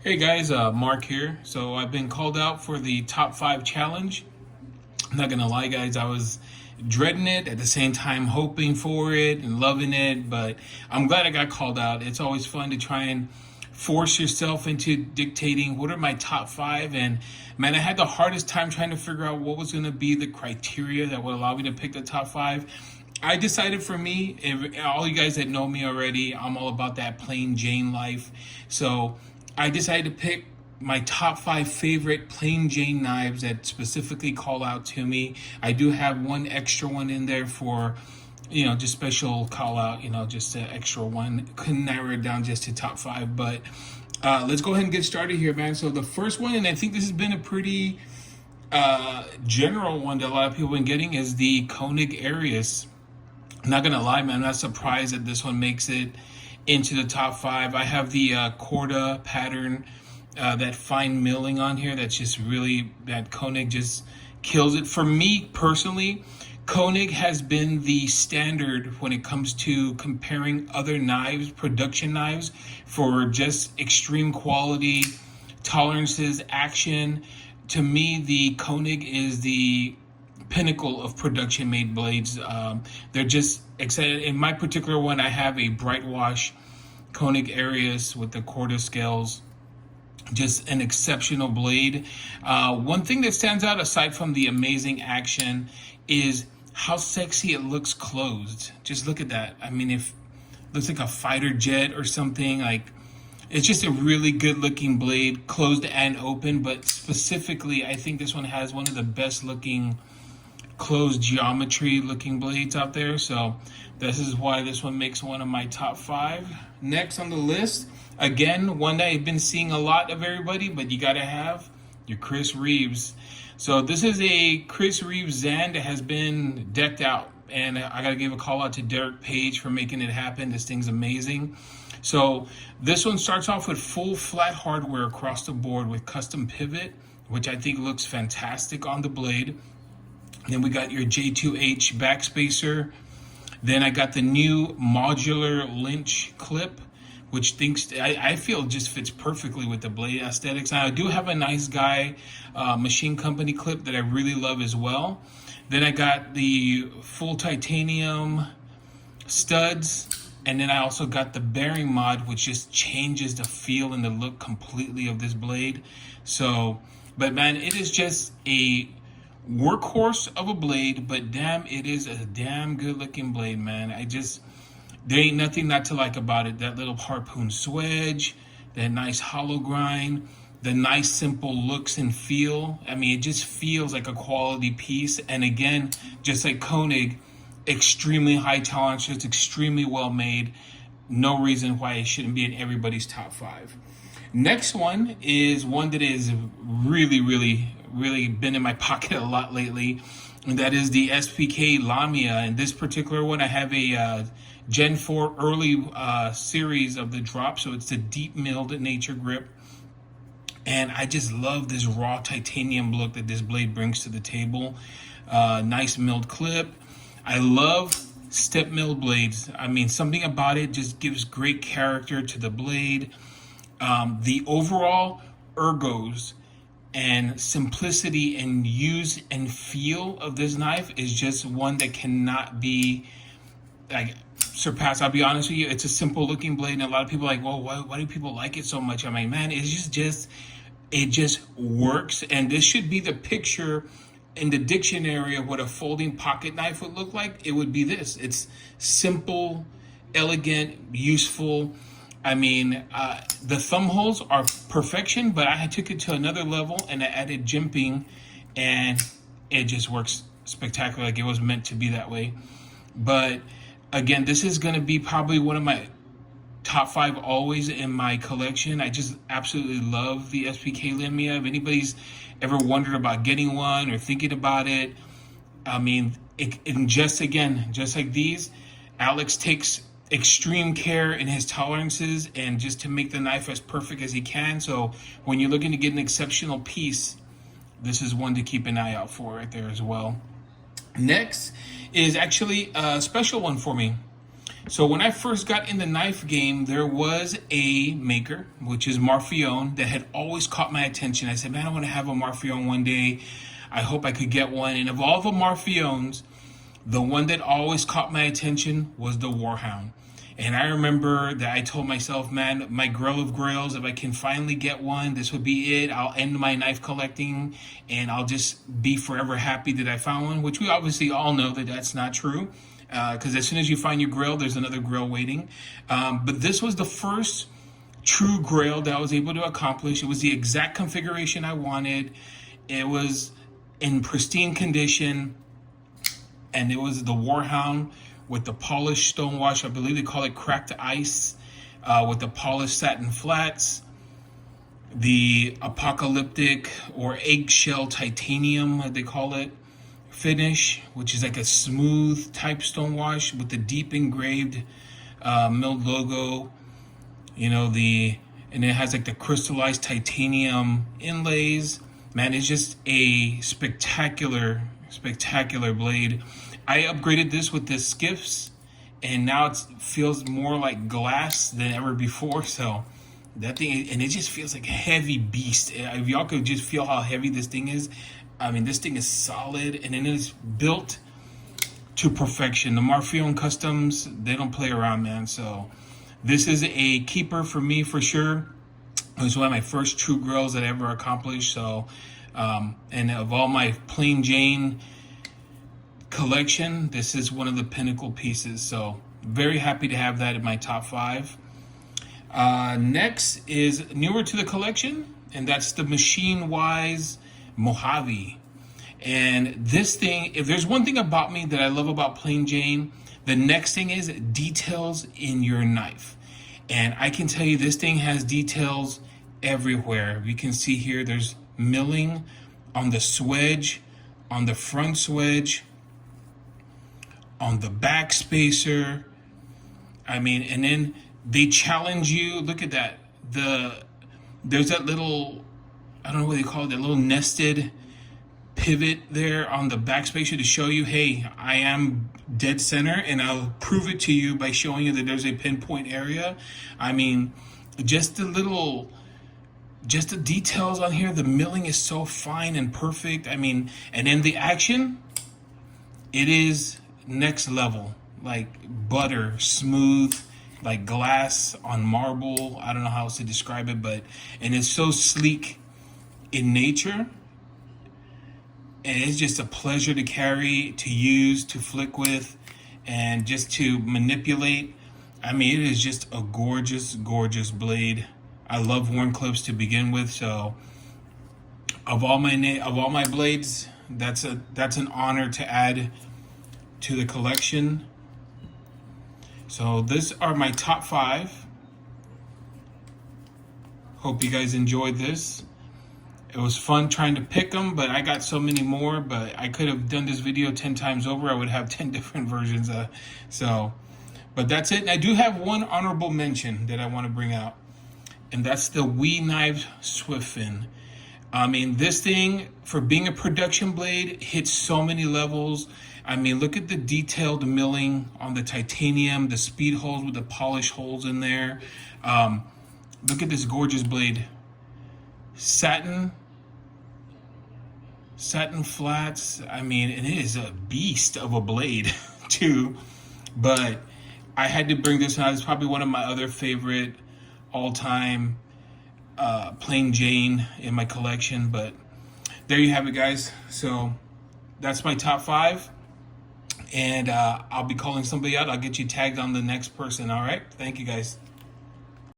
Hey guys, Mark here. So I've been called out for the top 5 challenge. I'm not gonna lie, guys, I was dreading it at the same time, hoping for it and loving it, but I'm glad I got called out. It's always fun to try and force yourself into dictating what are my top 5. And man, I had the hardest time trying to figure out what was gonna be the criteria that would allow me to pick the top 5. I decided for me, all you guys that know me already, I'm all about that plain Jane life. So I decided to pick my top 5 favorite plain Jane knives that specifically call out to me. I do have one extra one in there for, just special call out, just an extra one. Couldn't narrow it down just to top 5, but let's go ahead and get started here, man. So the first one, and I think this has been a pretty general one that a lot of people have been getting, is the Koig Aras. I'm not gonna lie, man, I'm not surprised that this one makes it into the top 5. I have the Corda pattern, that fine milling on here. That's just really, that Koig just kills it. For me personally, Koig has been the standard when it comes to comparing other knives, production knives, for just extreme quality, tolerances, action. To me, the Koig is the pinnacle of production made blades. They're just excited. In my particular one, I have a bright wash Koig Aras with the Corda scales. Just an exceptional blade. One thing that stands out aside from the amazing action is how sexy it looks closed. Just look at that. I mean, if it looks like a fighter jet or something, like, it's just a really good looking blade, closed and open. But specifically, I think this one has one of the best looking closed geometry looking blades out there. So this is why this one makes one of my top 5. Next on the list, again, one that I've been seeing a lot of everybody, but you gotta have your Chris Reeves. So this is a Chris Reeves Xand that has been decked out, and I gotta give a call out to Derek Page for making it happen. This thing's amazing. So this one starts off with full flat hardware across the board with custom pivot, which I think looks fantastic on the blade. Then we got your J2H backspacer. Then I got the new modular Lynch clip, which I feel just fits perfectly with the blade aesthetics. Now, I do have a nice guy machine company clip that I really love as well. Then I got the full titanium studs. And then I also got the bearing mod, which just changes the feel and the look completely of this blade. So, but man, it is just a workhorse of a blade, but damn, it is a damn good looking blade, man. There ain't nothing not to like about it. That little harpoon swedge, that nice hollow grind, the nice simple looks and feel. I mean, it just feels like a quality piece. And again, just like Koig, extremely high tolerance, just extremely well made. No reason why it shouldn't be in everybody's top 5. Next one is one that is really been in my pocket a lot lately, and that is the SPK Lama. In this particular one, I have a Gen 4 early series of the drop, so it's the deep milled nature grip. And I just love this raw titanium look that this blade brings to the table. Nice milled clip. I love step milled blades. I mean, something about it just gives great character to the blade. The overall ergos and simplicity and use and feel of this knife is just one that cannot be like surpassed. I'll be honest with you, it's a simple looking blade, and a lot of people are like, well, why do people like it so much? I'm like, man, it's just it just works. And this should be the picture in the dictionary of what a folding pocket knife would look like. It would be this. It's simple, elegant, useful. I mean, the thumb holes are perfection, but I took it to another level and I added jimping, and it just works spectacular. Like it was meant to be that way. But again, this is going to be probably one of my top 5 always in my collection. I just absolutely love the SPK Lama. If anybody's ever wondered about getting one or thinking about it, I mean, just like these, Alex takes extreme care in his tolerances and just to make the knife as perfect as he can. So when you're looking to get an exceptional piece, this is one to keep an eye out for right there as well. Next is actually a special one for me. So when I first got in the knife game, there was a maker, which is MARION, that had always caught my attention. I said, man, I want to have a MARION one day. I hope I could get one. And of all the MARIONs, the one that always caught my attention was the Warhound. And I remember that I told myself, man, my grail of grails, if I can finally get one, this would be it. I'll end my knife collecting and I'll just be forever happy that I found one, which we obviously all know that that's not true. Because as soon as you find your grail, there's another grail waiting. But this was the first true grail that I was able to accomplish. It was the exact configuration I wanted. It was in pristine condition. And it was the Warhound with the polished stonewash. I believe they call it cracked ice, with the polished satin flats, the apocalyptic or eggshell titanium, they call it, finish, which is like a smooth type stonewash with the deep engraved milled logo. You know, and it has like the crystallized titanium inlays. Man, it's just a spectacular blade. I upgraded this with the skiffs, and now it feels more like glass than ever before. So that thing, and it just feels like a heavy beast. If y'all could just feel how heavy this thing is, I mean, this thing is solid, and it is built to perfection. The MARION Customs, they don't play around, man. So this is a keeper for me for sure. It was one of my first true grails that I ever accomplished. So, and of all my plain Jane collection, this is one of the pinnacle pieces. So very happy to have that in my top 5. Next is newer to the collection, and that's the MachineWise Mojave. And this thing, if there's one thing about me that I love about plain Jane, the next thing is details in your knife. And I can tell you this thing has details everywhere. You can see here there's milling on the swedge, on the front swedge, on the back spacer. I mean, and then they challenge you. Look at that. There's that little, I don't know what they call it, that little nested pivot there on the back spacer to show you, hey, I am dead center, and I'll prove it to you by showing you that there's a pinpoint area. I mean, just the details on here, the milling is so fine and perfect. I mean, and then the action, it is next level, like butter smooth, like glass on marble. I don't know how else to describe it, and it's so sleek in nature, and it's just a pleasure to carry, to use, to flick with, and just to manipulate. I mean, it is just a gorgeous blade. I love worn clips to begin with, so of all my blades, that's an honor to add to the collection. So these are my top 5. Hope you guys enjoyed this. It was fun trying to pick them, but I got so many more. But I could have done this video 10 times over. I would have 10 different versions. But that's it. And I do have one honorable mention that I want to bring out, and that's the Wee Knives Swift Fin. I mean, this thing, for being a production blade, hits so many levels. I mean, look at the detailed milling on the titanium, the speed holes with the polished holes in there. Look at this gorgeous blade. Satin flats. I mean, and it is a beast of a blade too. But I had to bring this out. It's probably one of my other favorite all-time plain Jane in my collection. But there you have it, guys. So that's my top 5. And I'll be calling somebody out. I'll get you tagged on the next person. All right. Thank you, guys.